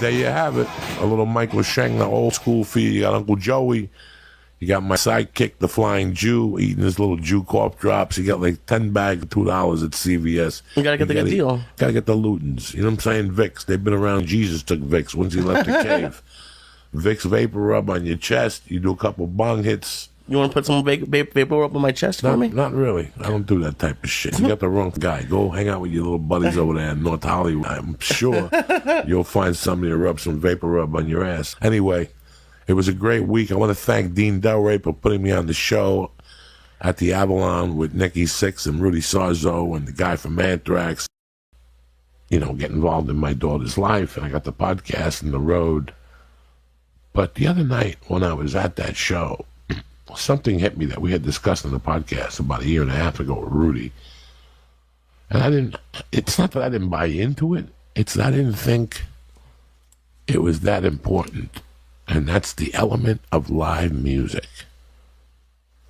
There you have it. A little Michael Sheng, the old school for you. You got Uncle Joey. You got my sidekick, the Flying Jew, eating his little Jew corp drops. You got like 10 bags of $2 at CVS. You gotta get the good deal. Gotta get the Lutens. You know what I'm saying? Vicks. They've been around. Jesus took Vicks once he left the cave. Vicks vapor rub on your chest. You do a couple bong hits. You want to put some vapor rub on my chest for me? Not really. I don't do that type of shit. You got the wrong guy. Go hang out with your little buddies over there in North Hollywood. I'm sure you'll find somebody to rub some vapor rub on your ass. Anyway, it was a great week. I want to thank Dean Delray for putting me on the show at the Avalon with Nikki Sixx and Rudy Sarzo and the guy from Anthrax. You know, get involved in my daughter's life. And I got the podcast and the road. But the other night when I was at that show, something hit me that we had discussed on the podcast about a year and a half ago with Rudy. And it's not that I didn't buy into it. It's that I didn't think it was that important. And that's the element of live music.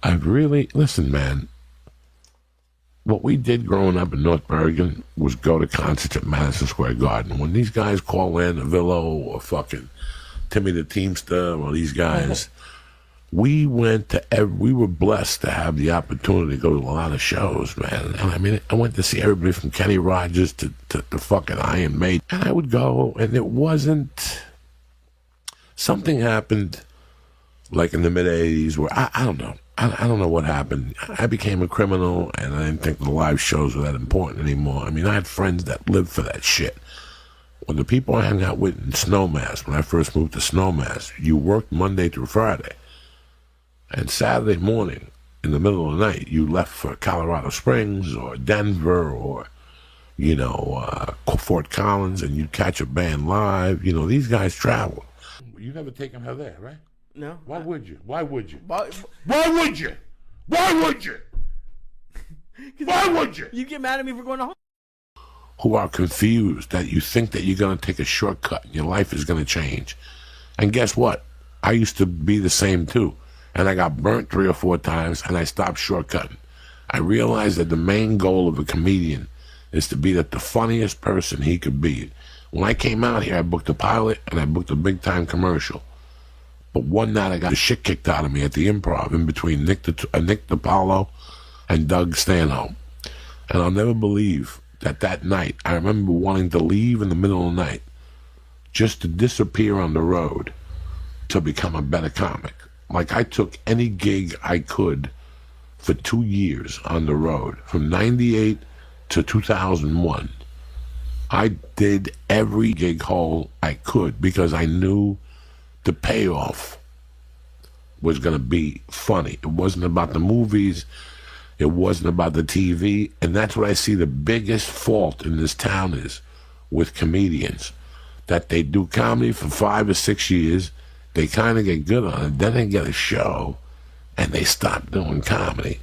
Listen, man, what we did growing up in North Bergen was go to concerts at Madison Square Garden. When these guys call in, Avillo or fucking Timmy the Teamster or these guys, we went to we were blessed to have the opportunity to go to a lot of shows, man. And I mean, I went to see everybody from Kenny Rogers to fucking Iron Maiden. And I would go, and it wasn't... Something happened, like in the mid-'80s, where I don't know. I don't know what happened. I became a criminal, and I didn't think the live shows were that important anymore. I mean, I had friends that lived for that shit. When the people I hung out with in Snowmass, when I first moved to Snowmass, you worked Monday through Friday. And Saturday morning, in the middle of the night, you left for Colorado Springs or Denver or, Fort Collins, and you'd catch a band live. You know, these guys travel. You never taken her there, right? No. Why would you? Why would you? Why would you? Why would you? Why would you? You get mad at me for going to home. Who are confused that you think that you're going to take a shortcut and your life is going to change. And guess what? I used to be the same too. And I got burnt 3 or 4 times and I stopped shortcutting. I realized that the main goal of a comedian is to be the funniest person he could be. When I came out here, I booked a pilot and I booked a big-time commercial. But one night I got the shit kicked out of me at the Improv in between Nick DiPaolo and Doug Stanhope. And I'll never believe that night, I remember wanting to leave in the middle of the night just to disappear on the road to become a better comic. Like I took any gig I could for 2 years on the road, from 98 to 2001. I did every gig hole I could because I knew the payoff was going to be funny. It wasn't about the movies. It wasn't about the TV. And that's what I see the biggest fault in this town is with comedians, that they do comedy for 5 or 6 years. They kind of get good on it. Then they get a show and they stop doing comedy.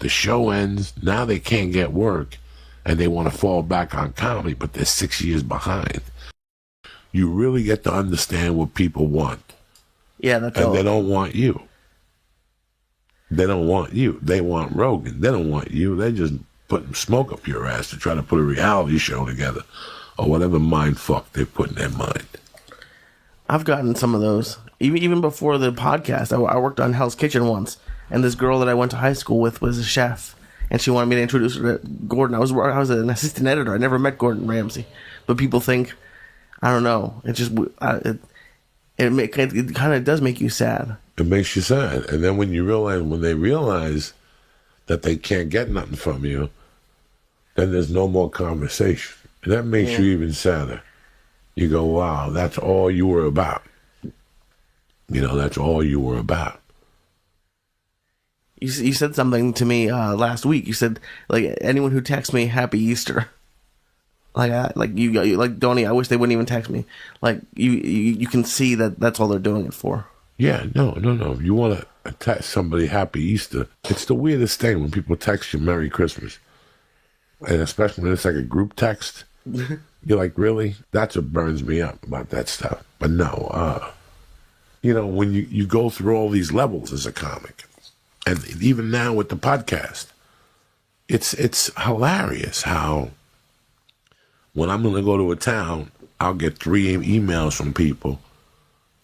The show ends. Now they can't get work. And they want to fall back on comedy, but they're 6 years behind. You really get to understand what people want. Yeah, that's all. And they don't want you. They don't want you. They want Rogan. They don't want you. They're just putting smoke up your ass to try to put a reality show together or whatever mind fuck they put in their mind. I've gotten some of those. Even before the podcast, I worked on Hell's Kitchen once, and this girl that I went to high school with was a chef. And she wanted me to introduce her to Gordon. I was an assistant editor. I never met Gordon Ramsay. But people think, I don't know. It just, it kind of does make you sad. It makes you sad. And then when they realize that they can't get nothing from you, then there's no more conversation. And that makes you even sadder. You go, wow, that's all you were about. That's all you were about. You said something to me last week. You said, like, anyone who texts me, Happy Easter. Like you like Donnie. I wish they wouldn't even text me. Like you can see that that's all they're doing it for. Yeah, no. You want to text somebody Happy Easter? It's the weirdest thing when people text you Merry Christmas, and especially when it's like a group text. You're like, really? That's what burns me up about that stuff. But no, when you go through all these levels as a comic. And even now with the podcast, it's hilarious how when I'm going to go to a town, I'll get 3 emails from people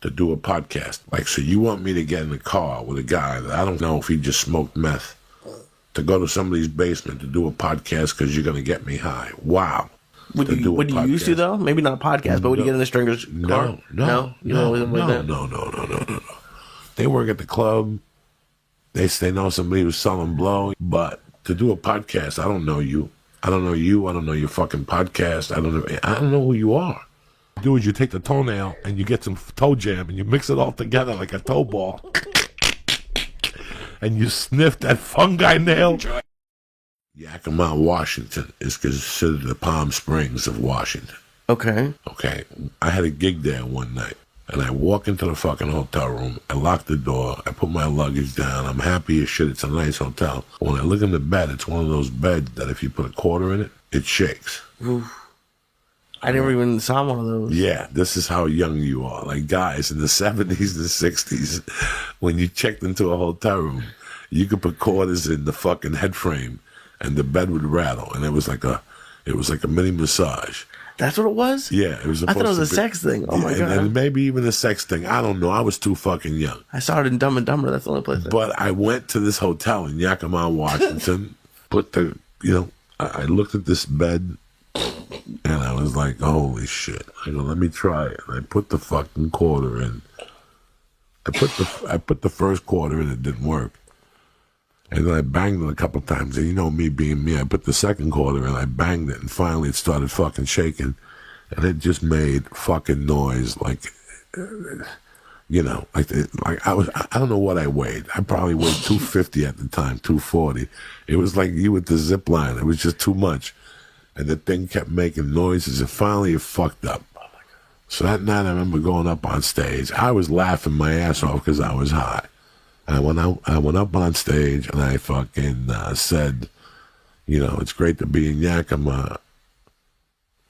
to do a podcast. Like, so you want me to get in the car with a guy that I don't know if he just smoked meth, to go to somebody's basement to do a podcast because you're going to get me high. Wow. Would you used to, though? Maybe not a podcast, but would you get in a stranger's car? No. They work at the club. They know somebody who's selling blow. But to do a podcast, I don't know you. I don't know you. I don't know your fucking podcast. I don't know who you are. What you do is you take the toenail and you get some toe jam and you mix it all together like a toe ball. And you sniff that fungi nail. Yakima, Washington is considered the Palm Springs of Washington. Okay. I had a gig there one night, and I walk into the fucking hotel room. I lock the door. I put my luggage down. I'm happy as shit. It's a nice hotel. When I look in the bed, it's one of those beds that if you put a quarter in it, it shakes. Oof. I never even saw one of those. Yeah, this is how young you are. Like, guys, in the 70s and 60s, when you checked into a hotel room, you could put quarters in the fucking head frame, and the bed would rattle, and it was like a mini massage. That's what it was? Yeah, it was. I thought it was a sex thing. Oh, my God. And maybe even a sex thing. I don't know. I was too fucking young. I saw it in Dumb and Dumber. That's the only place. But I went to this hotel in Yakima, Washington, I looked at this bed, and I was like, holy shit. I go, let me try it. And I put the fucking quarter in. I put the first quarter in, it didn't work. And then I banged it a couple times. And you know me being me, I put the second quarter in, I banged it, and finally it started fucking shaking. And it just made fucking noise like I don't know what I weighed. I probably weighed 250 at the time, 240. It was like you with the zip line. It was just too much. And the thing kept making noises, and finally it fucked up. So that night I remember going up on stage. I was laughing my ass off because I was high. I went up on stage and I fucking said, it's great to be in Yakima.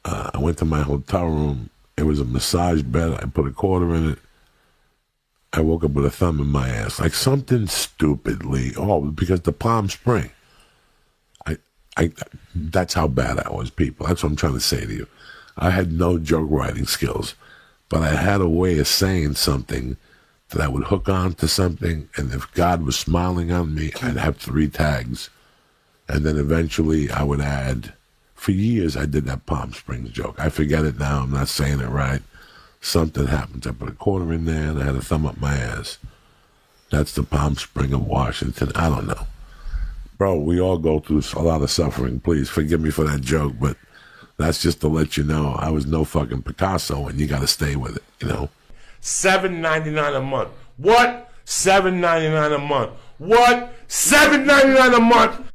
I went to my hotel room. It was a massage bed. I put a quarter in it. I woke up with a thumb in my ass. Like something stupidly. Because the Palm Spring. That's how bad I was, people. That's what I'm trying to say to you. I had no joke writing skills, but I had a way of saying something that I would hook on to something, and if God was smiling on me, I'd have 3 tags. And then eventually I would add, for years I did that Palm Springs joke. I forget it now, I'm not saying it right. Something happens. I put a quarter in there and I had a thumb up my ass. That's the Palm Spring of Washington. I don't know. Bro, we all go through a lot of suffering. Please forgive me for that joke, but that's just to let you know I was no fucking Picasso, and you got to stay with it, $7.99 a month. What? $7.99 a month. What? $7.99 a month.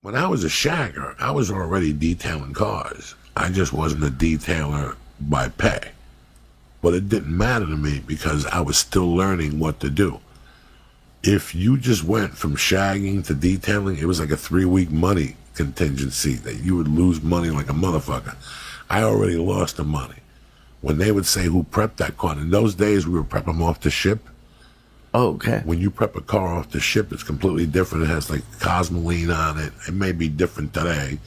When I was a shagger, I was already detailing cars. I just wasn't a detailer by pay. But it didn't matter to me because I was still learning what to do. If you just went from shagging to detailing, it was like a 3-week money contingency that you would lose money like a motherfucker. I already lost the money. When they would say who prepped that car, in those days we would prep them off the ship. Oh, okay. When you prep a car off the ship, it's completely different. It has like cosmoline on it. It may be different today.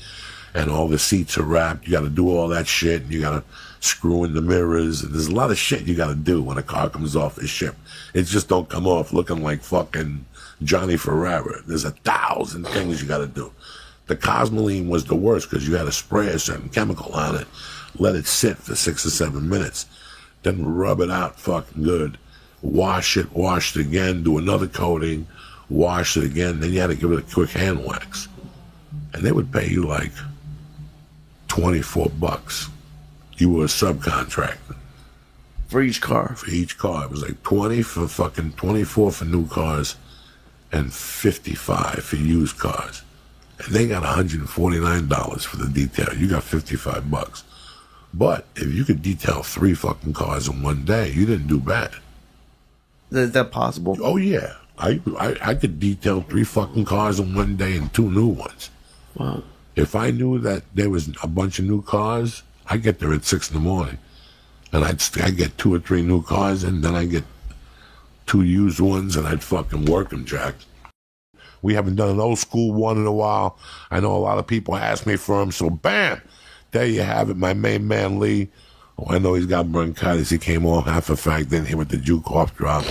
And all the seats are wrapped. You got to do all that shit. And you got to screw in the mirrors. And there's a lot of shit you got to do when a car comes off the ship. It just don't come off looking like fucking Johnny Ferrara. There's 1,000 things you got to do. The cosmoline was the worst because you had to spray a certain chemical on it, let it sit for 6 or 7 minutes, then rub it out fucking good, wash it again, do another coating, wash it again, then you had to give it a quick hand wax. And they would pay you like $24. You were a subcontractor. For each car? For each car. It was like 24 for new cars and 55 for used cars. And they got $149 for the detail. You got $55. But if you could detail 3 fucking cars in one day, you didn't do bad. Is that possible? Oh, yeah. I could detail 3 fucking cars in one day and 2 new ones. Wow. If I knew that there was a bunch of new cars, I'd get there at 6 in the morning. And I'd get 2 or 3 new cars, and then I'd get 2 used ones, and I'd fucking work them, Jack. We haven't done an old school one in a while. I know a lot of people ask me for them, so bam! There you have it, my main man Lee, Oh, I know he's got bronchitis. He came all half a fact in here with the Jew cough drop.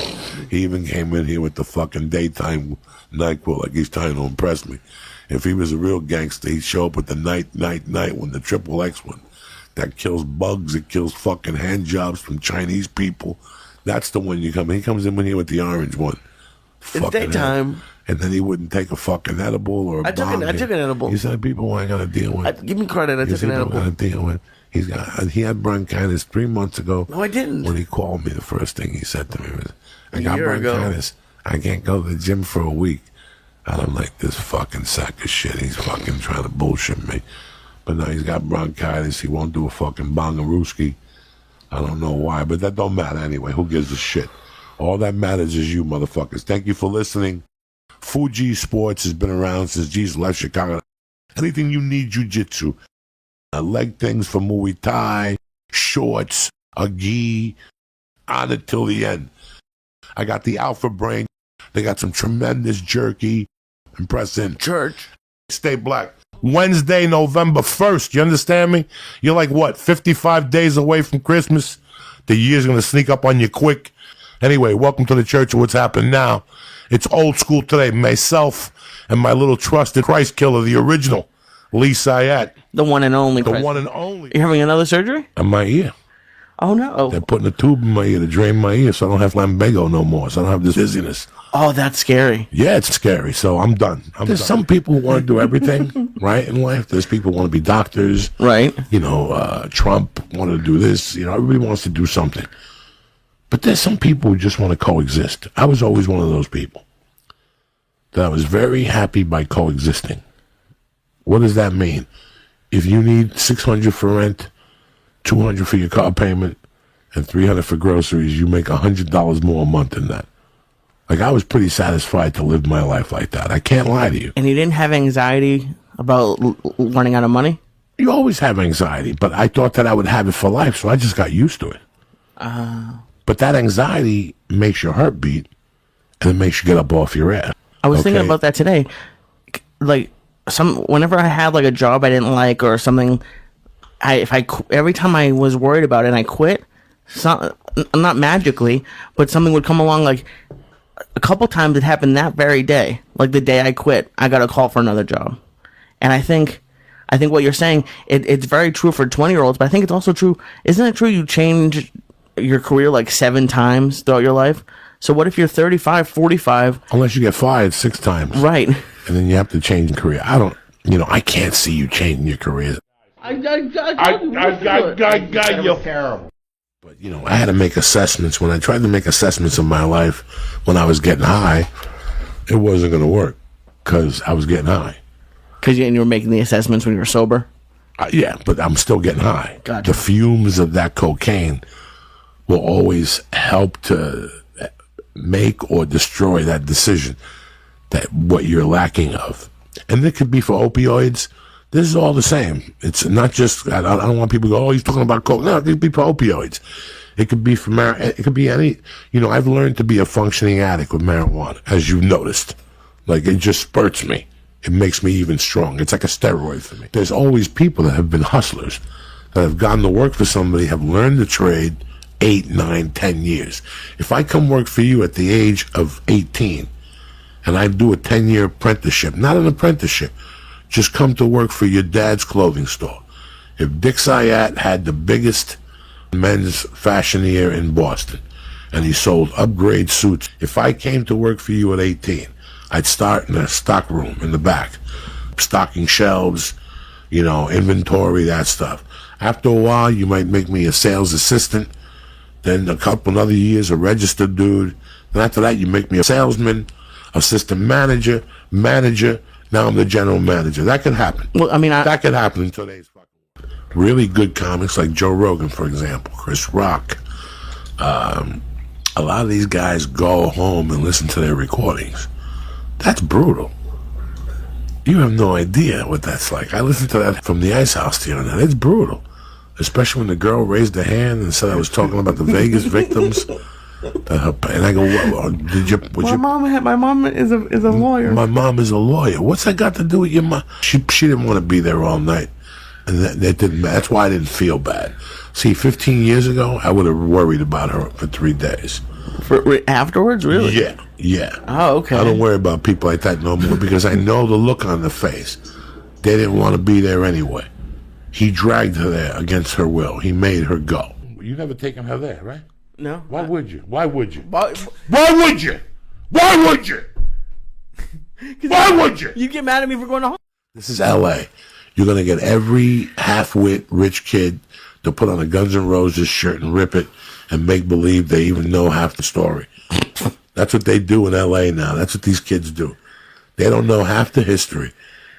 He even came in here with the fucking daytime NyQuil like he's trying to impress me. If he was a real gangster, he'd show up with the night one, the triple X one. That kills bugs. It kills fucking hand jobs from Chinese people. That's the one you come in. He comes in here with the orange one. It's daytime. And then he wouldn't take a fucking edible or a bomb. I took an edible. He said, people I got to deal with. Give me credit. I took an edible. I got to deal with. He had bronchitis 3 months ago. No, I didn't. When he called me, the first thing he said to me was, I got bronchitis. Ago. I can't go to the gym for a week. And I'm like, this fucking sack of shit. He's fucking trying to bullshit me. But now he's got bronchitis. He won't do a fucking bongarooski. I don't know why, but that don't matter anyway. Who gives a shit? All that matters is you, motherfuckers. Thank you for listening. Fuji Sports has been around since Jesus left Chicago. Anything you need jiu-jitsu. Leg things for Muay Thai, shorts, a gi, on it till the end. I got the Alpha Brain. They got some tremendous jerky and press in. Church. Stay black. Wednesday, November 1st. You understand me? You're like, what, 55 days away from Christmas? The year's going to sneak up on you quick. Anyway, welcome to the Church of What's Happening Now. It's old school today. Myself and my little trusted Christ killer, the original, Lee Syatt. The one and only. The one and only. You're having another surgery? On my ear. Oh, no. They're putting a tube in my ear to drain my ear so I don't have lumbago no more, so I don't have this dizziness. Oh, that's scary. Yeah, it's scary, so I'm done. There's some people who want to do everything, right, in life. There's people who want to be doctors. Right. You know, Trump wanted to do this. You know, everybody wants to do something. But there's some people who just want to coexist. I was always one of those people. That I was very happy by coexisting. What does that mean? If you need $600 for rent, $200 for your car payment, and $300 for groceries, you make $100 more a month than that. Like, I was pretty satisfied to live my life like that. I can't lie to you. And you didn't have anxiety about running out of money? You always have anxiety, but I thought that I would have it for life, so I just got used to it. But that anxiety makes your heart beat, and it makes you get up off your ass. I was thinking about that today. Like, whenever I had like a job I didn't like or something, every time I was worried about it and I quit, not magically, but something would come along. Like a couple times it happened that very day. Like the day I quit, I got a call for another job. And I think what you're saying, it's very true for 20-year-olds, but I think it's also true. Isn't it true you change your career like 7 times throughout your life? So what if you're 35, 45? Unless you get fired 6 times. Right. And then you have to change your career. I can't see you changing your career. I got you. Terrible. But, I had to make assessments. When I tried to make assessments of my life when I was getting high, it wasn't going to work because I was getting high. Because you were making the assessments when you were sober? Yeah, but I'm still getting high. Gotcha. The fumes of that cocaine will always help to make or destroy that decision, that what you're lacking of. And it could be for opioids. This is all the same. It's not just, I don't want people to go, oh, he's talking about coke. No, it could be for opioids. It could be for it could be any, I've learned to be a functioning addict with marijuana, as you've noticed. Like, it just spurts me. It makes me even strong. It's like a steroid for me. There's always people that have been hustlers, that have gone to work for somebody, have learned the trade 8, 9, 10 years. If I come work for you at the age of 18, and I do a 10-year apprenticeship, not an apprenticeship, just come to work for your dad's clothing store. If Dick Syatt had the biggest men's fashioneer in Boston, and he sold upgrade suits, if I came to work for you at 18, I'd start in a stock room in the back, stocking shelves, inventory, that stuff. After a while, you might make me a sales assistant, then a couple other years, a registered dude. And after that, you make me a salesman, assistant manager. Now I'm the general manager. That could happen. Well, that could happen in today's fucking world. Really good comics like Joe Rogan, for example, Chris Rock. A lot of these guys go home and listen to their recordings. That's brutal. You have no idea what that's like. I listened to that from the Ice House the other night. It's brutal. Especially when the girl raised her hand and said I was talking about the Vegas victims. And I go, well, my mom is a lawyer. My mom is a lawyer. What's that got to do with your mom? She didn't want to be there all night. And that didn't. That's why I didn't feel bad. See, 15 years ago, I would have worried about her for 3 days. Afterwards, really? Yeah. Oh, okay. I don't worry about people like that no more because I know the look on their face. They didn't want to be there anyway. He dragged her there against her will. He made her go. You never taken her there, right? No. Why would you? Why would you? Why would you? Why would you? Why would you? You get mad at me for going to home? This is L.A. You're going to get every half-wit rich kid to put on a Guns N' Roses shirt and rip it and make believe they even know half the story. That's what they do in L.A. now. That's what these kids do. They don't know half the history.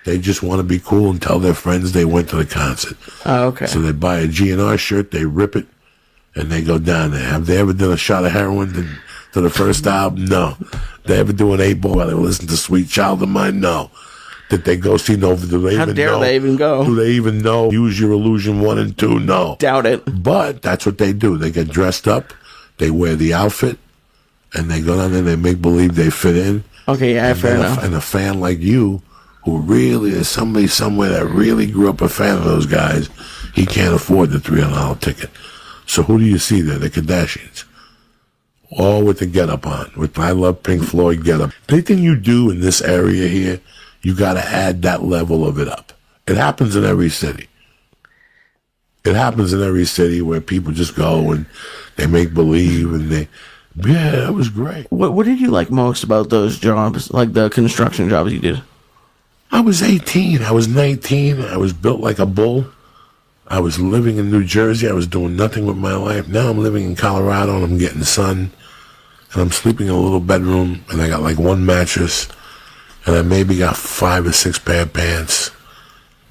They just want to be cool and tell their friends they went to the concert. Oh, okay. So they buy a GNR shirt, they rip it, and they go down there. Have they ever done a shot of heroin to the first album? No. They ever do an 8-ball while they listen to Sweet Child of Mine? No. Did they go see Nova? Do they How even dare know? they even go? Do they even know Use Your Illusion 1 and 2? No. Doubt it. But that's what they do. They get dressed up, they wear the outfit, and they go down there and they make believe they fit in. Okay, yeah, fair enough. And a fan like you, who really is somebody somewhere that really grew up a fan of those guys, he can't afford the $300 ticket. So who do you see there? The Kardashians. All with the get-up on. With I Love Pink Floyd get-up. Anything you do in this area here, you got to add that level of it up. It happens in every city. It happens in every city where people just go and they make believe and yeah, it was great. What did you like most about those jobs, like the construction jobs you did? I was 18. I was 19. I was built like a bull. I was living in New Jersey. I was doing nothing with my life. Now I'm living in Colorado and I'm getting sun. And I'm sleeping in a little bedroom and I got like 1 mattress. And I maybe got 5 or 6 pair of pants.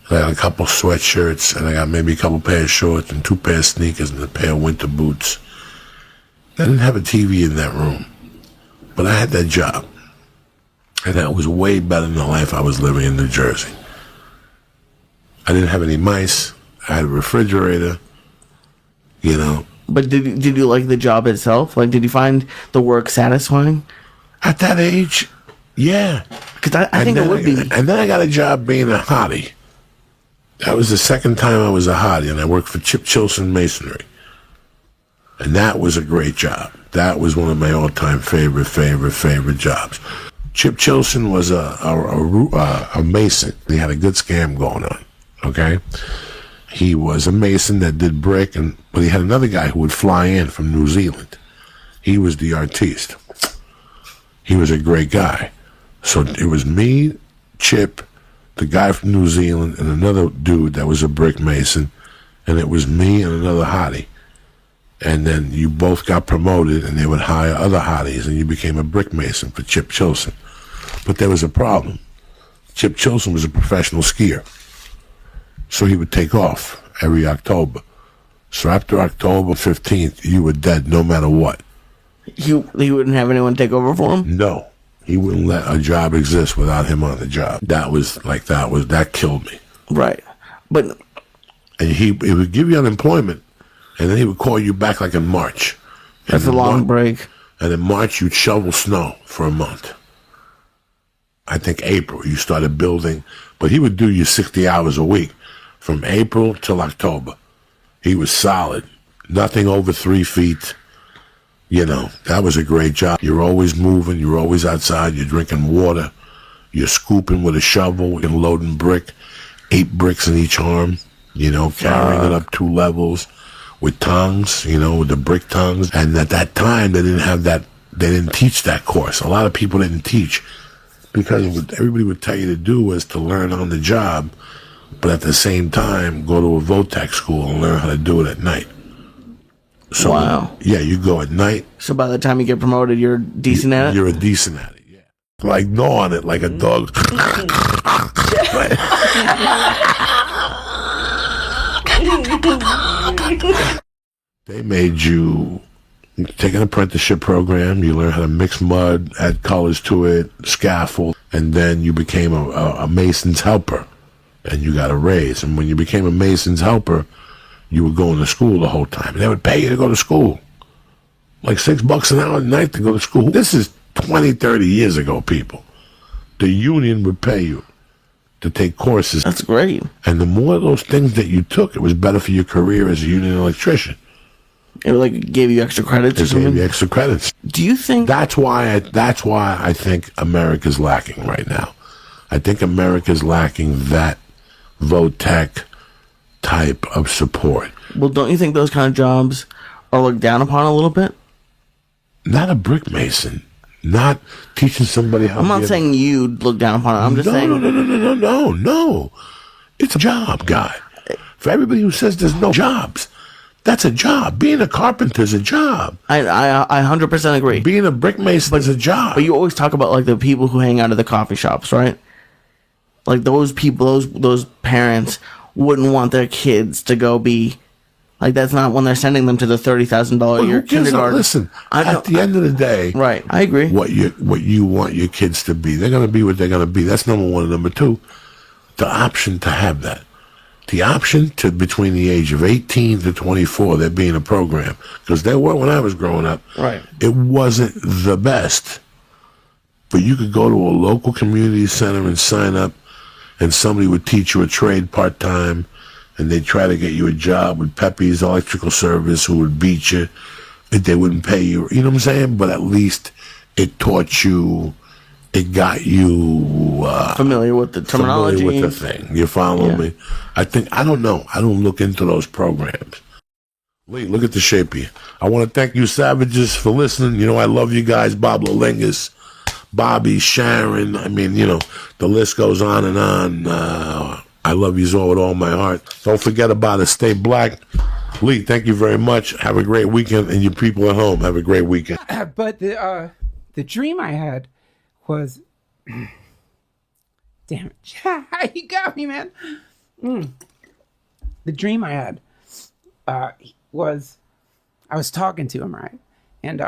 And I got a couple sweatshirts. And I got maybe a couple pair of shorts and 2 pair of sneakers and a pair of winter boots. I didn't have a TV in that room. But I had that job. And that was way better than the life I was living in New Jersey. I didn't have any mice. I had a refrigerator. You know. But did you like the job itself? Like, did you find the work satisfying? At that age, yeah. Because I think it would be. And then I got a job being a hottie. That was the second time I was a hottie, and I worked for Chip Chilson Masonry. And that was a great job. That was one of my all-time favorite jobs. Chip Chilson was a mason. He had a good scam going on, okay? He was a mason that did brick, but he had another guy who would fly in from New Zealand. He was the artiste. He was a great guy. So it was me, Chip, the guy from New Zealand, and another dude that was a brick mason, and it was me and another hottie. And then you both got promoted, and they would hire other hotties, and you became a brick mason for Chip Chilson. But there was a problem. Chip Chilson was a professional skier. So he would take off every October. So after October 15th, you were dead no matter what. He wouldn't have anyone take over for him? No. He wouldn't let a job exist without him on the job. That killed me. Right. But and he would give you unemployment, and then he would call you back like in March. That's a long break. And in March, you'd shovel snow for a month. I think April, you started building, but he would do you 60 hours a week from April till October. He was solid. Nothing over 3 feet. You know, that was a great job. You're always moving. You're always outside. You're drinking water. You're scooping with a shovel and loading brick. 8 bricks in each arm. You know, carrying it up 2 levels with tongs, you know, with the brick tongs. And at that time, they didn't have that. They didn't teach that course. A lot of people didn't teach because what everybody would tell you to do was to learn on the job, but at the same time, go to a VOTEC school and learn how to do it at night. So, wow. Yeah, you go at night. So by the time you get promoted, you're decent at it? You're a decent at it, yeah. Like gnawing it like a dog. They made you take an apprenticeship program. You learn how to mix mud, add colors to it, scaffold, and then you became a mason's helper. And you got a raise. And when you became a mason's helper, you were going to school the whole time. And they would pay you to go to school. Like $6 an hour a night to go to school. This is 20, 30 years ago, people. The union would pay you to take courses. That's great. And the more of those things that you took, it was better for your career as a union electrician. It like gave you extra credits or It something. gave you extra credits. Do you think That's why I think America's lacking right now. I think America's lacking that VOTEC type of support. Well, don't you think those kind of jobs are looked down upon a little bit? Not a brick mason. Not teaching somebody how. I'm not saying you look down upon it. I'm just saying. No. It's a job, guy. For everybody who says there's no jobs, that's a job. Being a carpenter is a job. I 100% agree. Being a brick mason is a job. But you always talk about like the people who hang out at the coffee shops, right? Like those people, those parents wouldn't want their kids to go be like, that's not when they're sending them to the $30,000 a year kindergarten. Listen, at the end of the day, right? I agree. What you want your kids to be, they're going to be what they're going to be. That's number one. And number two, the option to have that, the option to between the age of 18 to 24, there being a program, because there were when I was growing up. Right. It wasn't the best, but you could go to a local community center and sign up, and somebody would teach you a trade part time. And they'd try to get you a job with Pepe's Electrical Service, who would beat you. They wouldn't pay you. You know what I'm saying? But at least it taught you, it got you familiar with the terminology. Familiar with the thing. You follow me? I don't know. I don't look into those programs. Lee, look at the shape of you. I want to thank you, Savages, for listening. You know, I love you guys. Bob Lolingus, Bobby, Sharon. I mean, you know, the list goes on and on. I love you all with all my heart. Don't forget about it. Stay black. Lee, thank you very much. Have a great weekend, and you people at home, have a great weekend. But the dream I had was, damn it, you got me, man. The dream I had was, I was talking to him, right, and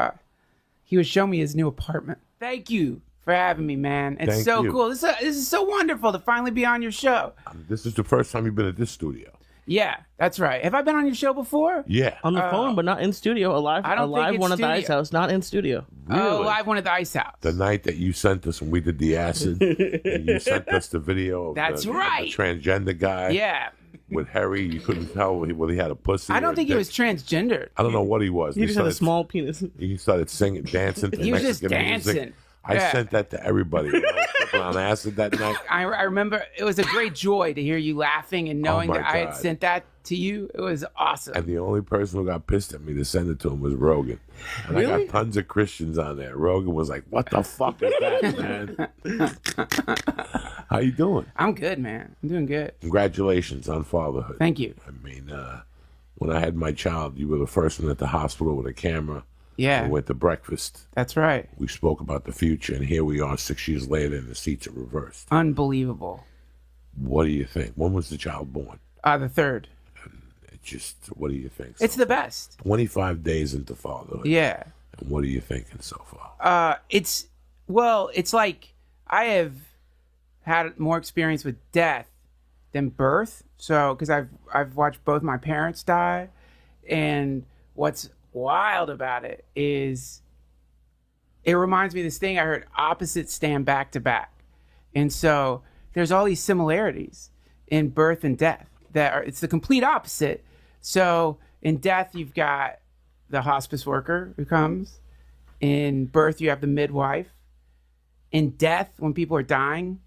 he was showing me his new apartment. Thank you for having me, man. It's Thank so you. cool. This is so wonderful to finally be on your show. This is the first time you've been at this studio. Yeah, that's right. Have I been on your show before? Yeah. On the phone, but not in studio. I don't think it's one at the studio. Ice House, not in studio. Oh, live one at the Ice House. The night that you sent us when we did the acid, and you sent us the video of That's the right. transgender guy. Yeah. With Harry, you couldn't tell whether he had a pussy. I don't think he was transgendered. I don't know what he was. He just had a small penis. He started singing, dancing to He was just Mexican music. dancing. I Yeah. sent that to everybody. When I was tripping on acid that night. I remember it was a great joy to hear you laughing and knowing my that I had God. sent that to you. It was awesome. And the only person who got pissed at me to send it to him was Rogan. And I Really? got tons of Christians on there. Rogan was like, "What the fuck is that, man?" How you doing? I'm good, man. I'm doing good. Congratulations on fatherhood. Thank you. I mean, when I had my child, you were the first one at the hospital with a camera. Yeah, And went to breakfast. that's right. We spoke about the future, and here we are 6 years later, and the seats are reversed. Unbelievable. What do you think? When was the child born? The third. What do you think? It's the best. 25 days into fatherhood. Yeah. And what are you thinking so far? It's like I have had more experience with death than birth. So, because I've watched both my parents die, and what's wild about it is it reminds me of this thing I heard: opposites stand back to back. And so there's all these similarities in birth and death it's the complete opposite. So in death, you've got the hospice worker who comes. In birth, you have the midwife. In death, when people are dying,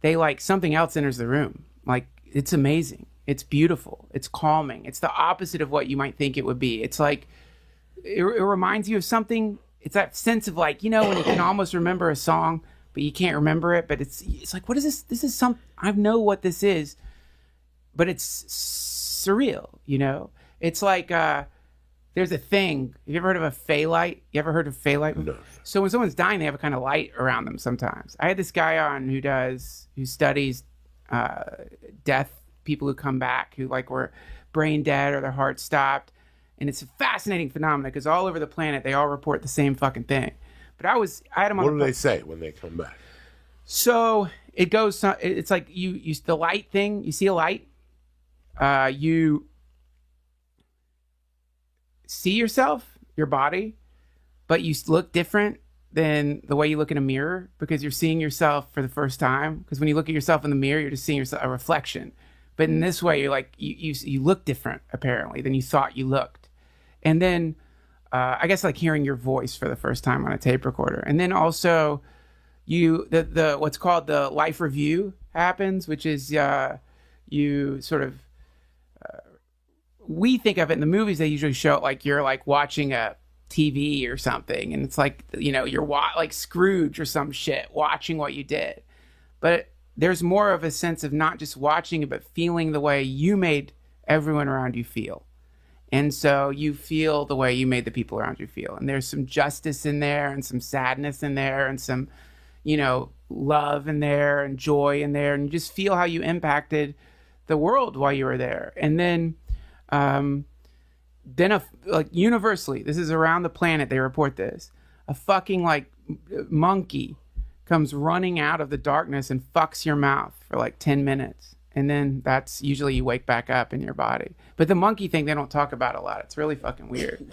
they like something else enters the room. Like, it's amazing. It's beautiful. It's calming. It's the opposite of what you might think it would be. It's like, it reminds you of something. It's that sense of like, you know, when you can almost remember a song, but you can't remember it. But it's like, what is this? This is I know what this is, but it's surreal, you know? It's like, there's a thing. Have you ever heard of a Fey light? You ever heard of Fey light? No. So when someone's dying, they have a kind of light around them sometimes. I had this guy on who studies death, people who come back, who like were brain dead or their heart stopped. And it's a fascinating phenomenon because all over the planet, they all report the same fucking thing. But I had him on. What do they say when they come back? So it goes, it's like you the light thing, you see a light, you see yourself, your body, but you look different than the way you look in a mirror, because you're seeing yourself for the first time. Because when you look at yourself in the mirror, you're just seeing yourself, a reflection. But in this way, you're like, you look different, apparently, than you thought you looked. And then, I guess like hearing your voice for the first time on a tape recorder. And then also, the what's called the life review happens, which is you sort of, we think of it in the movies, they usually show it like you're like watching a TV or something, and it's like, you know, you're like Scrooge or some shit watching what you did. But there's more of a sense of not just watching it, but feeling the way you made everyone around you feel. And so you feel the way you made the people around you feel. And there's some justice in there, and some sadness in there, and some, you know, love in there, and joy in there. And you just feel how you impacted the world while you were there. And then like universally, this is around the planet, they report this, a fucking like monkey comes running out of the darkness and fucks your mouth for like 10 minutes. And then that's usually you wake back up in your body. But the monkey thing, they don't talk about a lot. It's really fucking weird.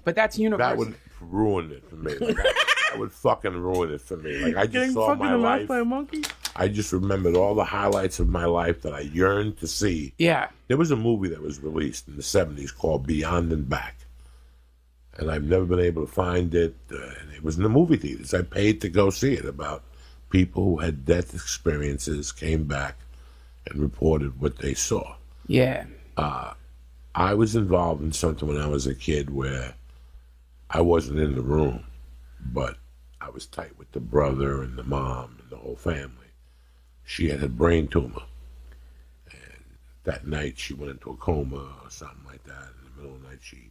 But that's universal. That would ruin it for me. Like, that would fucking ruin it for me. Like, I just saw fucked my in the mouth life. by a monkey? I just remembered all the highlights of my life that I yearned to see. Yeah. There was a movie that was released in the 70s called Beyond and Back. And I've never been able to find it. And it was in the movie theaters. I paid to go see it, about people who had death experiences, came back and reported what they saw. Yeah. I was involved in something when I was a kid where I wasn't in the room, but I was tight with the brother and the mom and the whole family. She had a brain tumor, and that night she went into a coma or something like that. In the middle of the night, she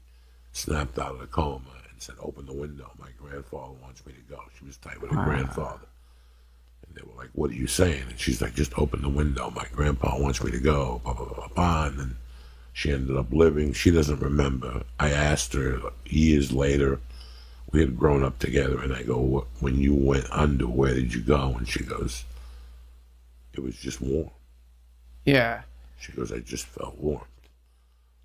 snapped out of the coma and said, "Open the window. My grandfather wants me to go." She was tight with her grandfather. And they were like, "What are you saying?" And she's like, "Just open the window. My grandpa wants me to go." Blah, blah, blah, blah. And then she ended up living. She doesn't remember. I asked her years later. We had grown up together, and I go, "When you went under, where did you go?" And she goes, "It was just warm." Yeah. She goes, "I just felt warm."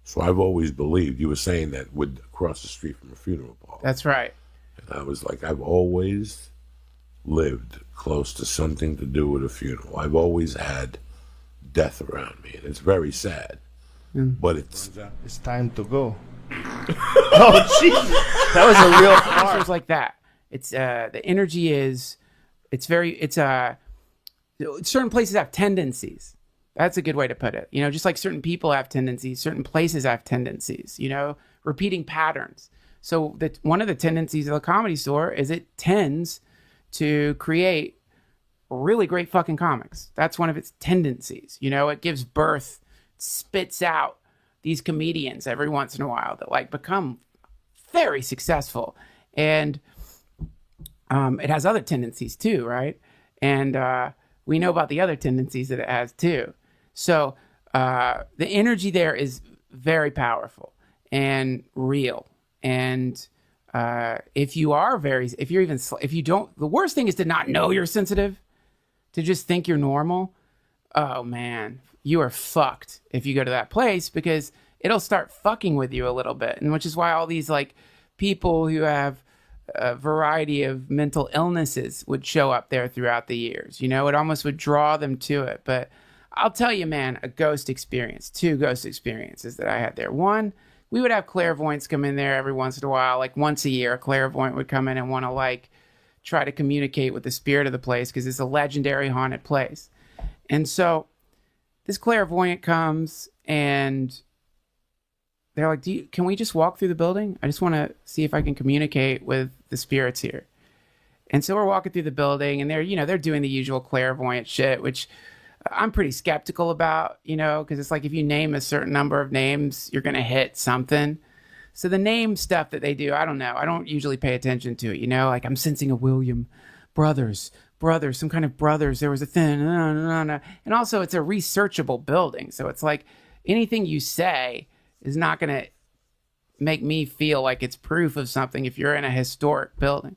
So I've always believed, you were saying that would across the street from a funeral parlor. That's right. And I was like, I've always lived close to something to do with a funeral. I've always had death around me, and it's very sad. But it's time to go. Oh, jeez. That was a real It was like that. It's the energy is, certain places have tendencies. That's a good way to put it. You know, just like certain people have tendencies, certain places have tendencies, you know, repeating patterns. So one of the tendencies of the Comedy Store is it tends to create really great fucking comics. That's one of its tendencies. You know, it gives birth, spits out these comedians every once in a while that like become very successful. And it has other tendencies too, right? And we know about the other tendencies that it has too. So the energy there is very powerful and real. And if you don't, the worst thing is to not know you're sensitive, to just think you're normal. Oh man, you are fucked if you go to that place, because it'll start fucking with you a little bit. And which is why all these like people who have a variety of mental illnesses would show up there throughout the years. You know, it almost would draw them to it. But I'll tell you, man, two ghost experiences that I had there. One, we would have clairvoyants come in there every once in a while. Like once a year, a clairvoyant would come in and want to like try to communicate with the spirit of the place, because it's a legendary haunted place. And so this clairvoyant comes and they're like, can we just walk through the building? I just want to see if I can communicate with the spirits here. And so we're walking through the building, and they're doing the usual clairvoyant shit, which I'm pretty skeptical about, you know, because it's like if you name a certain number of names, you're going to hit something. So the name stuff that they do, I don't know. I don't usually pay attention to it, you know, like I'm sensing a William brothers, some kind of brothers. There was a thing. And also it's a researchable building. So it's like anything you say is not going to make me feel like it's proof of something if you're in a historic building.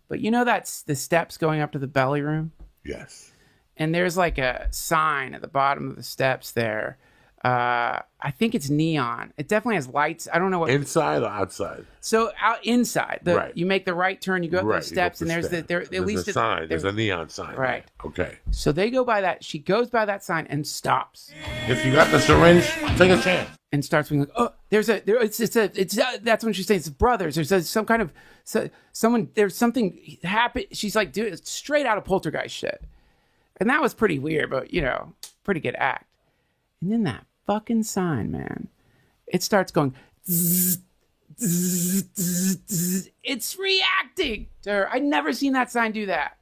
But you know, that's the steps going up to the belly room. yes. And there's like a sign at the bottom of the steps there I think it's neon. It definitely has lights. I don't know what. Inside or outside? So out inside, Right. You make the right turn, you go up Right. those steps, and there's at least a sign. There's a neon sign. Right. Okay. So they go by that. She goes by that sign and stops If you got the syringe, take a chance. and starts being like, "Oh, that's when she's saying it's brothers." There's some kind of someone. There's something happened. She's like, "Dude, it's straight out of Poltergeist shit," and that was pretty weird, but pretty good act. And then that fucking sign, man, it starts going. Zzz, zzz, zzz, zzz. It's reacting to her. I'd never seen that sign do that.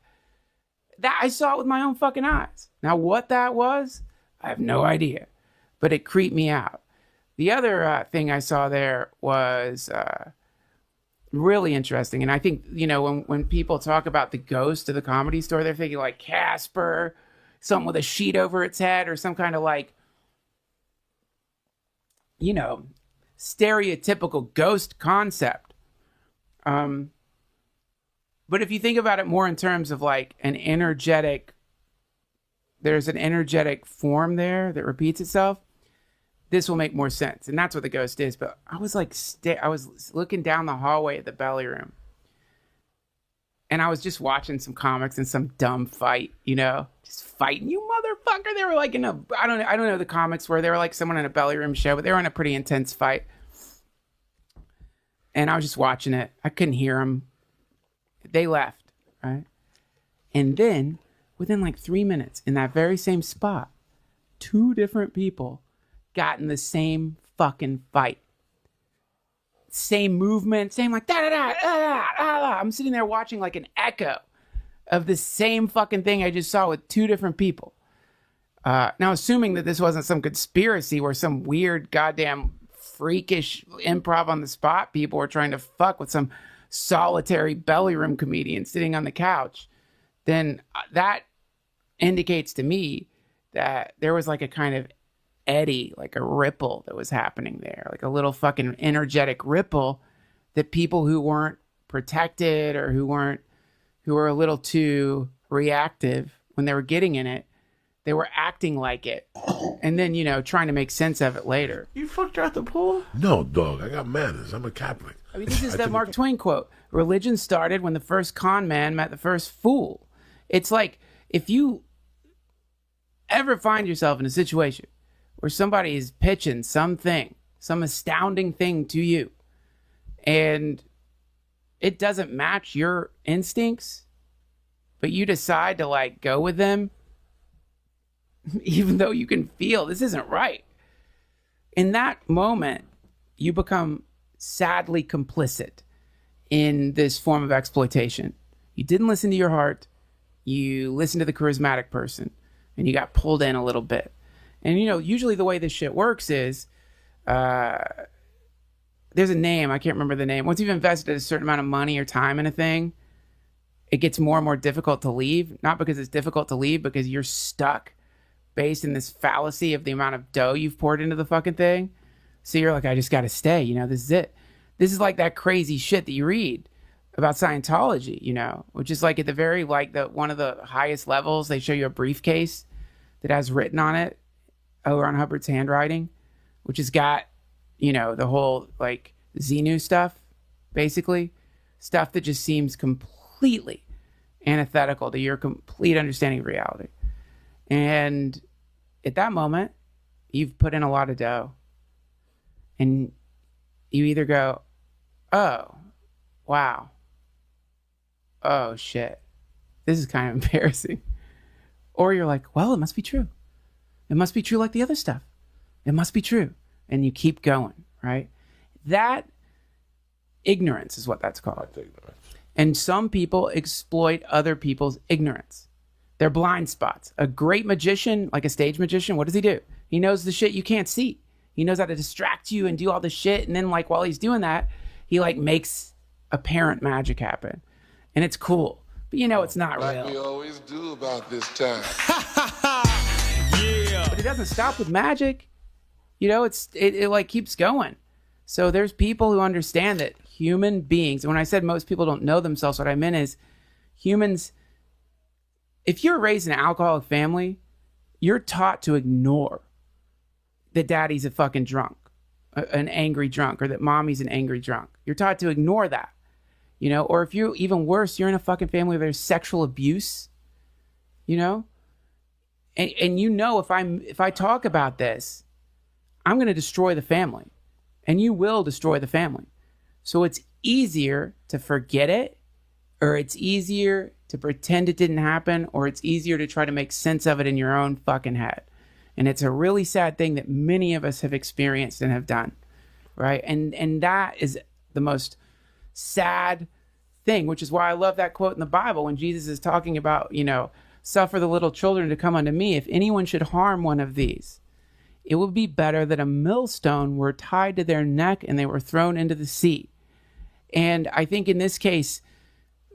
That I saw it with my own fucking eyes. Now, what that was, I have no idea, but it creeped me out. The other thing I saw there was really interesting, and I think when people talk about the ghost of the Comedy Store, they're thinking like Casper, something with a sheet over its head, or some kind of like stereotypical ghost concept. But if you think about it more in terms of like there's an energetic form there that repeats itself, this will make more sense. And that's what the ghost is. But I was like, I was looking down the hallway at the belly room, and I was just watching some comics and some dumb fight, just fighting, you motherfucker. They were like I don't know the comics where they were like someone in a belly room show, but they were in a pretty intense fight. And I was just watching it. I couldn't hear them. They left, right? And then within like 3 minutes in that very same spot, 2 different people got in the same fucking fight. Same movement, same like da da da da da. I'm sitting there watching like an echo of the same fucking thing I just saw with 2 different people. Now, assuming that this wasn't some conspiracy where some weird goddamn freakish improv on the spot people were trying to fuck with some solitary belly room comedian sitting on the couch, then that indicates to me that there was like a kind of eddy, like a ripple that was happening there, like a little fucking energetic ripple that people who weren't protected or who were a little too reactive when they were getting in it, they were acting like it, and then trying to make sense of it later. You fucked her at the pool? No, dog. I got manners. I'm a Catholic. I mean, this is the Mark Twain quote. Religion started when the first con man met the first fool. It's like if you ever find yourself in a situation where somebody is pitching something, some astounding thing to you, and it doesn't match your instincts, but you decide to like go with them, even though you can feel this isn't right. In that moment, you become sadly complicit in this form of exploitation. You didn't listen to your heart. You listened to the charismatic person, and you got pulled in a little bit. And, usually the way this shit works is there's a name. I can't remember the name. Once you've invested a certain amount of money or time in a thing, it gets more and more difficult to leave. Not because it's difficult to leave, because you're stuck based in this fallacy of the amount of dough you've poured into the fucking thing. So you're like, I just got to stay. This is it. This is like that crazy shit that you read about Scientology, which is like at the very, like one of the highest levels, they show you a briefcase that has written on it, Ron Hubbard's handwriting, which has got, the whole like Xenu stuff, basically stuff that just seems completely antithetical to your complete understanding of reality. And at that moment, you've put in a lot of dough. And you either go, oh, wow. Oh, shit. This is kind of embarrassing. Or you're like, well, it must be true. It must be true like the other stuff. It must be true. And you keep going, right? That ignorance is what that's called. And some people exploit other people's ignorance. They're blind spots. A great magician, like a stage magician, what does he do? He knows the shit you can't see. He knows how to distract you and do all the shit. And then like while he's doing that, he like makes apparent magic happen. And it's cool. But it's not real. Like we always do about this time. Yeah. But it doesn't stop with magic. It like keeps going. So there's people who understand that human beings, and when I said most people don't know themselves, what I meant is humans, if you're raised in an alcoholic family, you're taught to ignore that daddy's a fucking drunk, an angry drunk, or that mommy's an angry drunk. You're taught to ignore that, you know? Or if you're even worse, you're in a fucking family where there's sexual abuse, you know? And you know, if I talk about this, I'm going to destroy the family, and you will destroy the family. So it's easier to forget it, or it's easier to pretend it didn't happen, or it's easier to try to make sense of it in your own fucking head. And it's a really sad thing that many of us have experienced and have done, right? And that is the most sad thing, which is why I love that quote in the Bible when Jesus is talking about, you know, suffer the little children to come unto me. If anyone should harm one of these, it would be better that a millstone were tied to their neck and they were thrown into the sea. And I think in this case,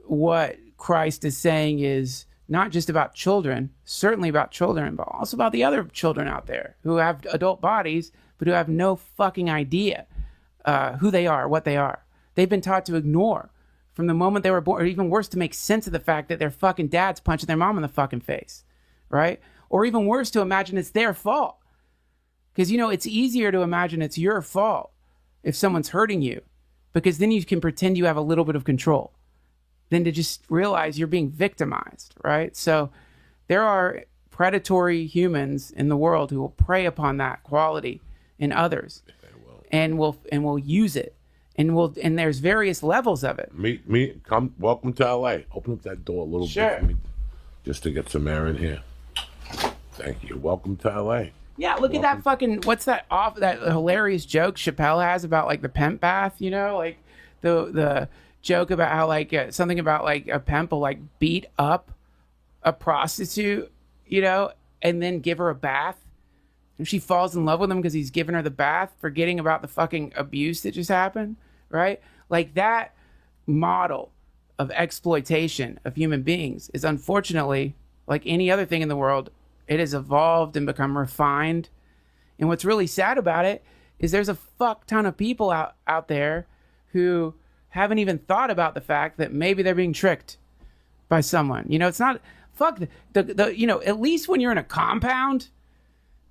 what Christ is saying is not just about children, certainly about children, but also about the other children out there who have adult bodies, but who have no fucking idea who they are, what they are. They've been taught to ignore from the moment they were born, or even worse, to make sense of the fact that their fucking dad's punching their mom in the fucking face, right? Or even worse, to imagine it's their fault. Because, you know, it's easier to imagine it's your fault if someone's hurting you, because then you can pretend you have a little bit of control, than to just realize you're being victimized, right? So there are predatory humans in the world who will prey upon that quality in others, and will use it. And there's various levels of it. Come, welcome to LA. Open up that door a little bit for me, just to get some air in here. Thank you. Welcome to LA. Yeah, look at that fucking, what's that hilarious joke Chappelle has about like the pimp bath, you know? Like the joke about how like something about like a pimp will like beat up a prostitute, you know, and then give her a bath. And she falls in love with him because he's giving her the bath, forgetting about the fucking abuse that just happened, right? Like that model of exploitation of human beings is unfortunately, like any other thing in the world, it has evolved and become refined. And what's really sad about it is there's a fuck ton of people out there who haven't even thought about the fact that maybe they're being tricked by someone. You know, it's not, fuck, you know, at least when you're in a compound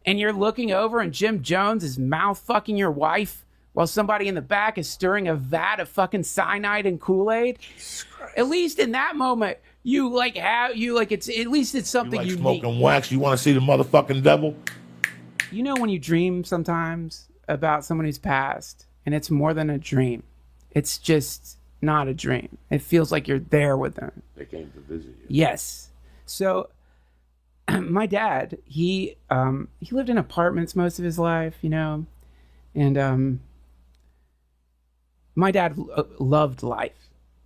and you're looking over and Jim Jones is mouth fucking your wife while somebody in the back is stirring a vat of fucking cyanide and Kool-Aid. At least in that moment, you like have, you like, it's, at least it's something You like unique. smoking wax? You want to see the motherfucking devil? You know when you dream sometimes about someone who's passed, and it's more than a dream. It's just not a dream. It feels like you're there with them. They came to visit you. Yes. So my dad, he lived in apartments most of his life, you know, and my dad loved life.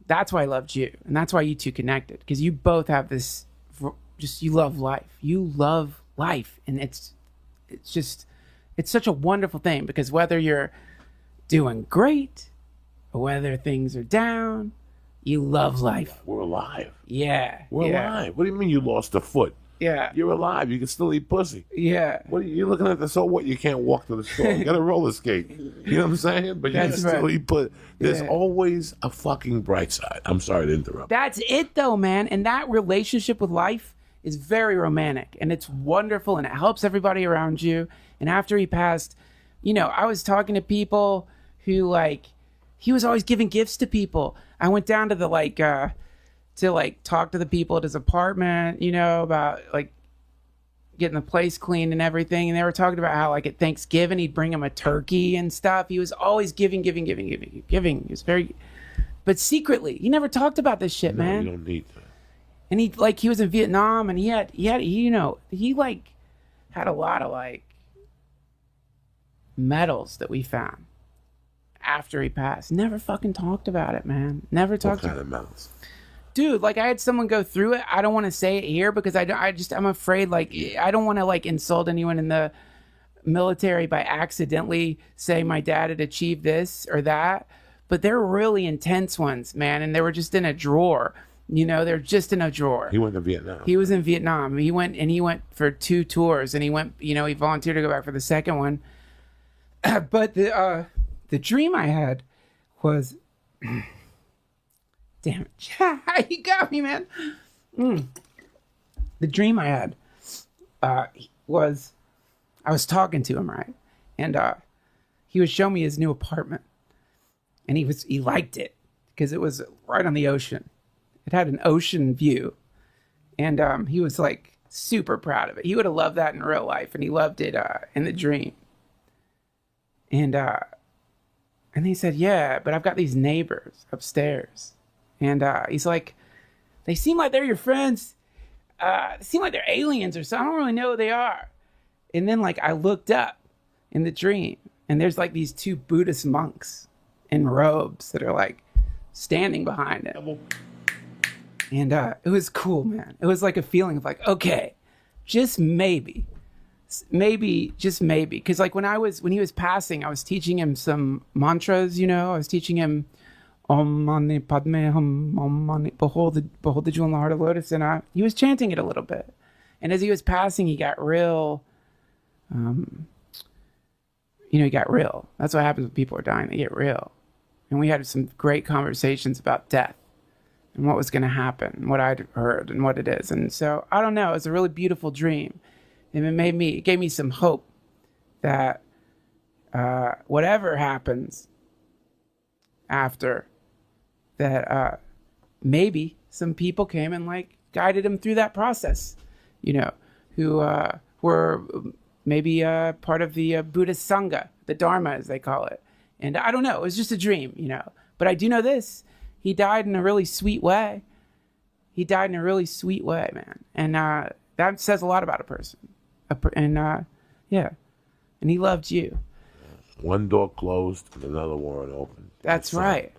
That's why I loved you, and that's why you two connected, because you both have this, just, you love life. You love life, and it's such a wonderful thing, because whether you're doing great or whether things are down, you love life. We're alive. Yeah. We're alive. What do you mean you lost a foot? Yeah. You're alive. You can still eat pussy. Yeah. What are you looking at? So what? You can't walk to the store. You got a roller skate. You know what I'm saying? But you can That's still right. eat pussy. There's Yeah. always a fucking bright side. I'm sorry to interrupt. That's it though, man. And that relationship with life is very romantic, and it's wonderful, and it helps everybody around you. And after he passed, you know, I was talking to people who, like, he was always giving gifts to people. I went down to the to talk to the people at his apartment, you know, about like getting the place cleaned and everything. And they were talking about how like at Thanksgiving he'd bring him a turkey and stuff. He was always giving. He was very, but secretly, he never talked about this shit, No, man. you don't need to. And he was in Vietnam, and he like had a lot of like medals that we found after he passed. Never fucking talked about it, man. Never What talked kind about of medals? Dude, like I had someone go through it. I don't want to say it here because I'm afraid, like, I don't want to like insult anyone in the military by accidentally saying my dad had achieved this or that, but they're really intense ones, man. And they were just in a drawer, you know, they're just in a drawer. He went to Vietnam. He was in Vietnam. He went for 2 tours, and he went, you know, he volunteered to go back for the second one. But the dream I had was, damn it, you got me, man. The dream I had was, I was talking to him, right? and he was showing me his new apartment, and he liked it because it was right on the ocean. It had an ocean view, and he was like super proud of it. He would have loved that in real life, and he loved it in the dream. And he said, yeah, but I've got these neighbors upstairs, and he's like, they seem like they're your friends. They seem like they're aliens or something. I don't really know who they are. And then like I looked up in the dream, and there's like these 2 Buddhist monks in robes that are like standing behind him. And it was cool, man. It was like a feeling of like, okay, just maybe, just maybe. Because like when he was passing, I was teaching him some mantras, I was teaching him Om Mani Padme Hum, Om Mani, behold the jewel in the heart of lotus. And he was chanting it a little bit. And as he was passing, he got real, he got real. That's what happens when people are dying. They get real. And we had some great conversations about death and what was going to happen, and what I'd heard and what it is. And so, I don't know, it was a really beautiful dream. And it gave me some hope that whatever happens after, that maybe some people came and like guided him through that process, who were maybe part of the Buddhist Sangha, the Dharma as they call it. And I don't know, it was just a dream, But I do know this, he died in a really sweet way. He died in a really sweet way, man. And that says a lot about a person. And he loved you. One door closed and another one opened. That's right.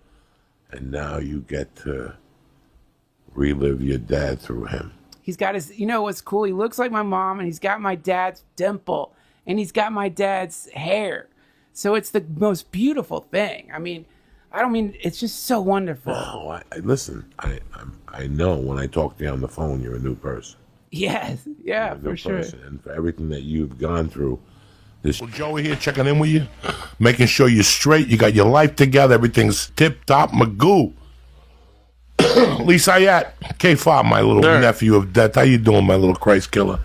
And now you get to relive your dad through him. He's got his, what's cool? He looks like my mom, and he's got my dad's dimple, and he's got my dad's hair. So it's the most beautiful thing. I mean, it's just so wonderful. No, listen, I know when I talk to you on the phone, you're a new person. Yes, yeah, for sure. And for everything that you've gone through. Joey here checking in with you, making sure you're straight, you got your life together, everything's tip-top, magoo. Lisa Ayat, K5, my little nephew of death. How you doing, my little Christ killer?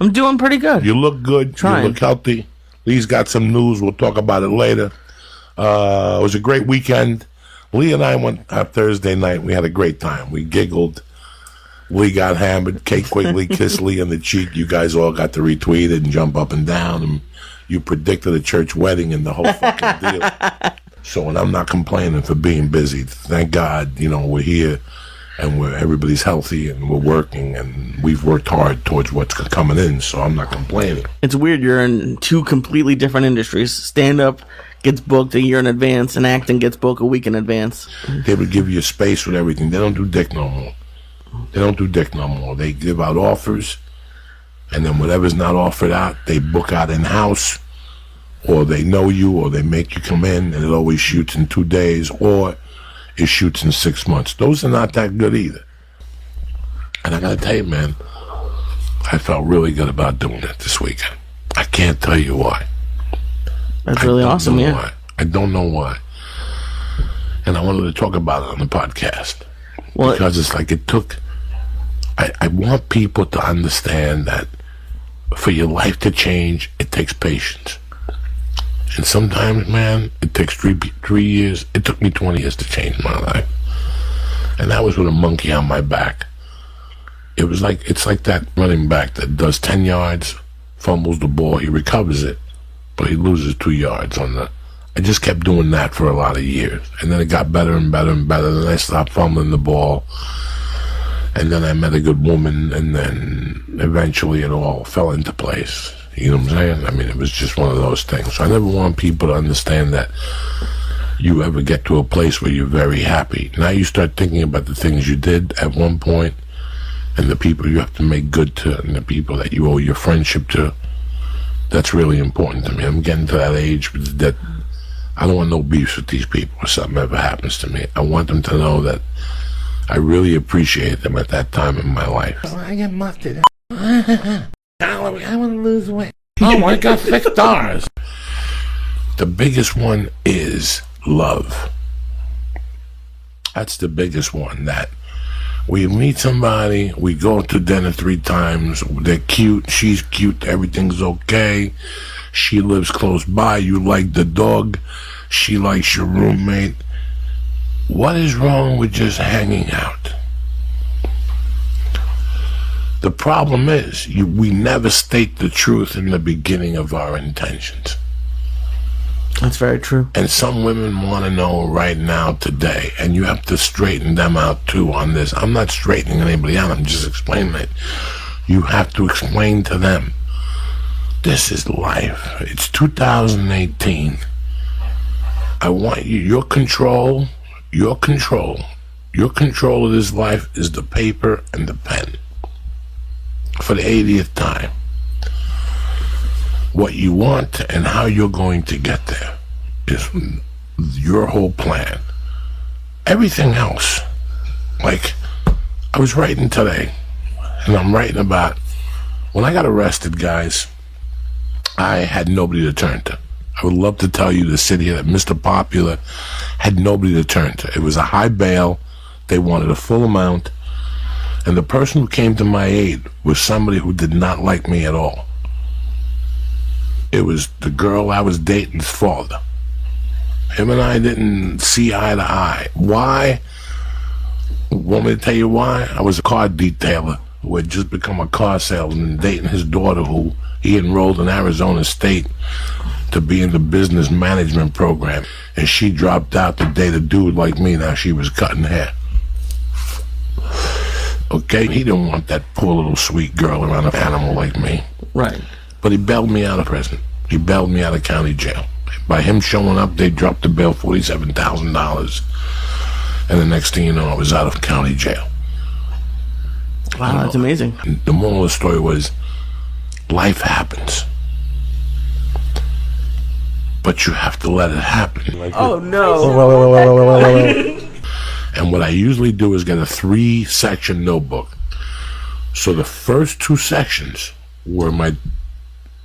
I'm doing pretty good. You look good. Trying. You look healthy. Lee's got some news. We'll talk about it later. It was a great weekend. Lee and I went Thursday night. We had a great time. We giggled. Lee got hammered. Kate quickly kissed Lee on the cheek. You guys all got to retweet it and jump up and down. And you predicted a church wedding and the whole fucking deal. So, and I'm not complaining for being busy. Thank God, we're here and everybody's healthy and we're working and we've worked hard towards what's coming in. So I'm not complaining. It's weird. You're in 2 completely different industries. Stand-up gets booked a year in advance, and acting gets booked a week in advance. They would give you a space with everything. They don't do dick no more. They give out offers, and then whatever's not offered out, they book out in-house, or they know you, or they make you come in, and it always shoots in 2 days, or it shoots in 6 months. Those are not that good either. And I gotta tell you, man, I felt really good about doing it this weekend. I can't tell you why. That's really awesome, yeah. Why. I don't know why. And I wanted to talk about it on the podcast. Well, because it's like it took... I want people to understand that for your life to change, it takes patience. And sometimes, man, it takes 3 years. It took me 20 years to change my life. And that was with a monkey on my back. It's like that running back that does 10 yards, fumbles the ball, he recovers it, but he loses 2 yards I just kept doing that for a lot of years. And then it got better and better and better. Then I stopped fumbling the ball. And then I met a good woman, and then eventually it all fell into place. You know what I'm saying? I mean, it was just one of those things. So I never want people to understand that you ever get to a place where you're very happy. Now you start thinking about the things you did at one point, and the people you have to make good to, and the people that you owe your friendship to. That's really important to me. I'm getting to that age that I don't want no beefs with these people if something ever happens to me. I want them to know that I really appreciate them at that time in my life. I get mustard. I want to lose weight. Oh, I got 6 stars. The biggest one is love. That's the biggest one. That we meet somebody, we go to dinner 3 times, they're cute, she's cute, everything's okay. She lives close by. You like the dog. She likes your roommate. What is wrong with just hanging out? The problem is, we never state the truth in the beginning of our intentions. That's very true. And some women want to know right now, today, and you have to straighten them out too on this. I'm not straightening anybody out, I'm just explaining it. You have to explain to them, this is life. It's 2018. I want you, your control of this life is the paper and the pen. For the 80th time. What you want and how you're going to get there is your whole plan. Everything else, like I was writing today, and I'm writing about when I got arrested, guys, I had nobody to turn to. I would love to tell you the city that Mr. Popular had nobody to turn to. It was a high bail. They wanted a full amount. And the person who came to my aid was somebody who did not like me at all. It was the girl I was dating's father. Him and I didn't see eye to eye. Why? Want me to tell you why? I was a car detailer who had just become a car salesman, dating his daughter who he enrolled in Arizona State to be in the business management program. And she dropped out to date a dude like me. Now she was cutting hair. Okay, he didn't want that poor little sweet girl around an animal like me. Right. But he bailed me out of prison. He bailed me out of county jail. By him showing up, they dropped the bail $47,000. And the next thing you know, I was out of county jail. Wow, that's amazing. And the moral of the story was, life happens. But you have to let it happen. Oh, no. And what I usually do is get a 3-section notebook. So the first 2 sections were my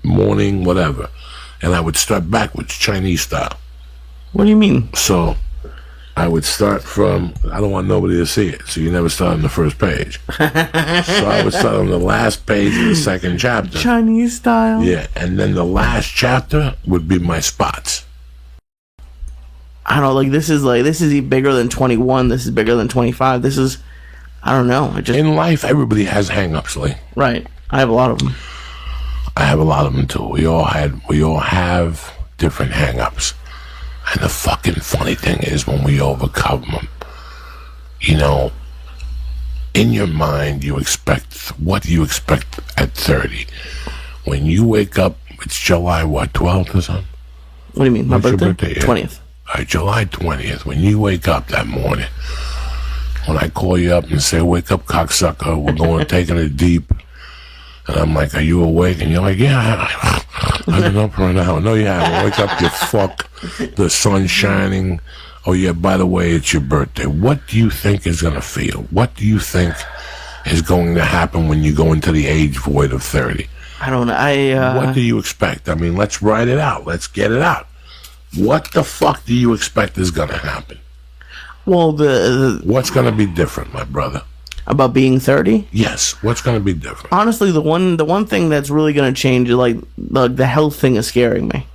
morning whatever. And I would start backwards, Chinese style. What do you mean? So I would start from, I don't want nobody to see it, so you never start on the first page. So I would start on the last page of the second chapter. Chinese style? Yeah, and then the last chapter would be my spots. I don't know, this is bigger than 21. This is bigger than 25. This is, I don't know. In life, everybody has hang-ups, Lee. Right. I have a lot of them. I have a lot of them too. We all have different hang-ups. And the fucking funny thing is when we overcome them, you know, in your mind, what do you expect at 30? When you wake up, it's July, 12th or something? What do you mean? My What's your birthday? birthday? 20th. All right, July 20th, when you wake up that morning, when I call you up and say, wake up, cocksucker, we're going taking it deep. And I'm like, are you awake? And you're like, yeah, I've been up for an hour. No, you haven't. Wake up, you fuck. The sun's shining. Oh, yeah, by the way, it's your birthday. What do you think is going to feel? What do you think is going to happen when you go into the age void of 30? I don't know. What do you expect? I mean, let's write it out. Let's get it out. What the fuck do you expect is going to happen? Well, what's going to be different, my brother? About being 30? Yes. What's going to be different? Honestly, the one thing that's really going to change is the health thing is scaring me.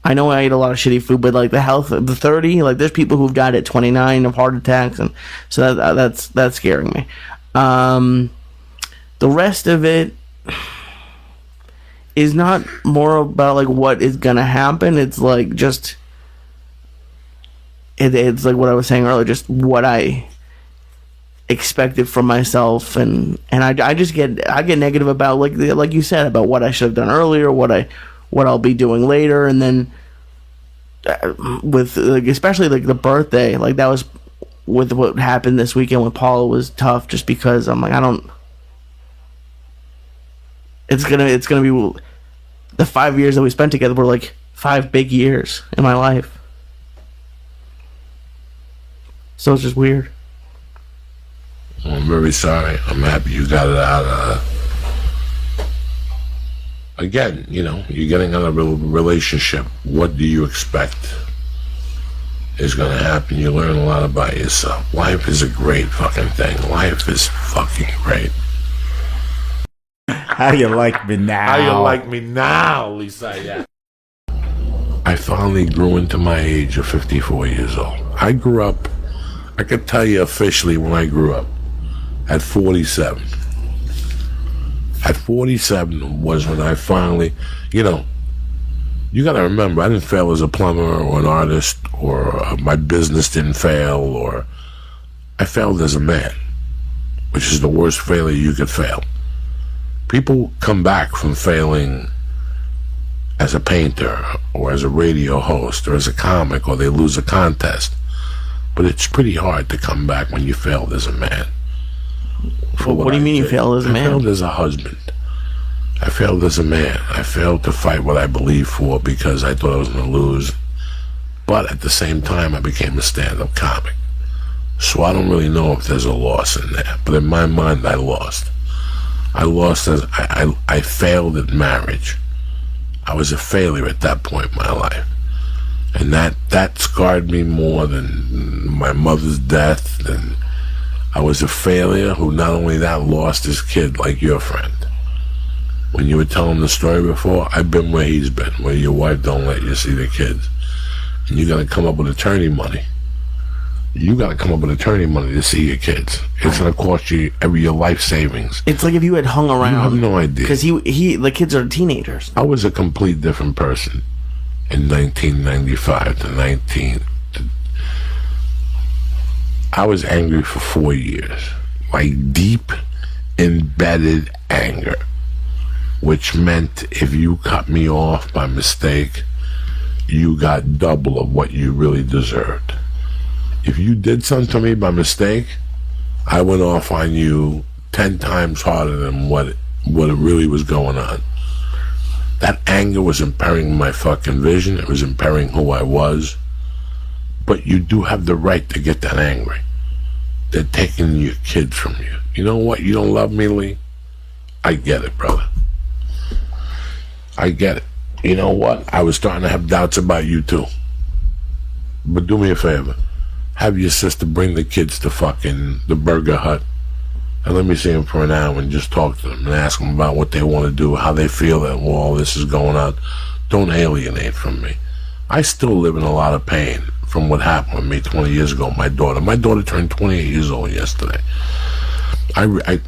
I know I eat a lot of shitty food, but the health, the 30, there's people who've died at 29 of heart attacks, and so that's scaring me. The rest of it is not more about what is gonna happen. It's just it's like what I was saying earlier, just what I expected from myself, and I get negative about like you said, about what I should have done earlier, what I'll be doing later, and then with especially the birthday, that was with what happened this weekend with Paula was tough, just because I'm it's gonna be the 5 years that we spent together were 5 big years in my life, so it's just weird. I'm very sorry. I'm happy you got it out. Again, you're getting out of a relationship. What do you expect is going to happen? You learn a lot about yourself. Life is a great fucking thing. Life is fucking great. How you like me now? How you like me now, Lisa? Yeah. I finally grew into my age of 54 years old. I grew up, I could tell you officially when I grew up, at 47. At 47 was when I finally, you know, you got to remember, I didn't fail as a plumber or an artist, or my business didn't fail, or I failed as a man, which is the worst failure you could fail. People come back from failing as a painter or as a radio host or as a comic, or they lose a contest. But it's pretty hard to come back when you failed as a man. Well, what do you mean you failed as a man? I failed as a husband. I failed as a man. I failed to fight what I believed for because I thought I was going to lose. But at the same time, I became a stand-up comic. So I don't really know if there's a loss in there. But in my mind, I lost. I lost as I failed at marriage. I was a failure at that point in my life. And that scarred me more than my mother's death. And I was a failure who not only that lost his kid like your friend. When you were telling the story before, I've been where he's been, where your wife don't let you see the kids. And you got to come up with attorney money. You got to come up with attorney money to see your kids. It's going to cost you your life savings. It's like if you had hung around. You have no idea. Because the kids are teenagers. I was a complete different person in 1995 to 19. I was angry for 4 years. Like deep, embedded anger. Which meant if you cut me off by mistake, you got double of what you really deserved. If you did something to me by mistake, I went off on you 10 times harder than what it really was going on. That anger was impairing my fucking vision. It was impairing who I was. But you do have the right to get that angry. They're taking your kids from you. You know what? You don't love me, Lee? I get it, brother. I get it. You know what? I was starting to have doubts about you too. But do me a favor. Have your sister bring the kids to fucking the Burger Hut and let me see them for an hour and just talk to them and ask them about what they want to do, how they feel that all this is going on. Don't alienate from me. I still live in a lot of pain from what happened with me 20 years ago. My daughter turned 28 years old yesterday. I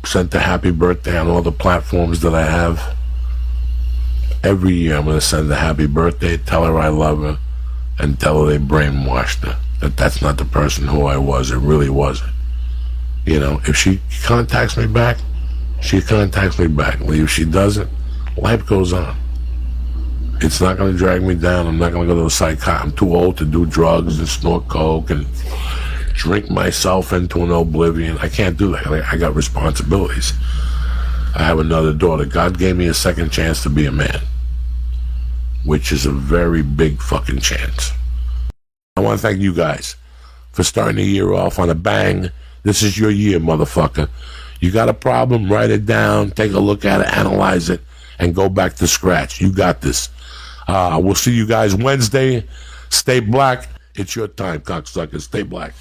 sent a happy birthday on all the platforms that I have. Every year I'm going to send a happy birthday, tell her I love her, and tell her they brainwashed her. That's not the person who I was. It really wasn't. You know, if she contacts me back, she contacts me back. If she doesn't, life goes on. It's not going to drag me down. I'm not going to go to a psychiatrist. I'm too old to do drugs and snort coke and drink myself into an oblivion. I can't do that. I got responsibilities. I have another daughter. God gave me a second chance to be a man, which is a very big fucking chance. I want to thank you guys for starting the year off on a bang. This is your year, motherfucker. You got a problem, write it down, take a look at it, analyze it, and go back to scratch. You got this. We'll see you guys Wednesday. Stay black. It's your time, cocksuckers. Stay black.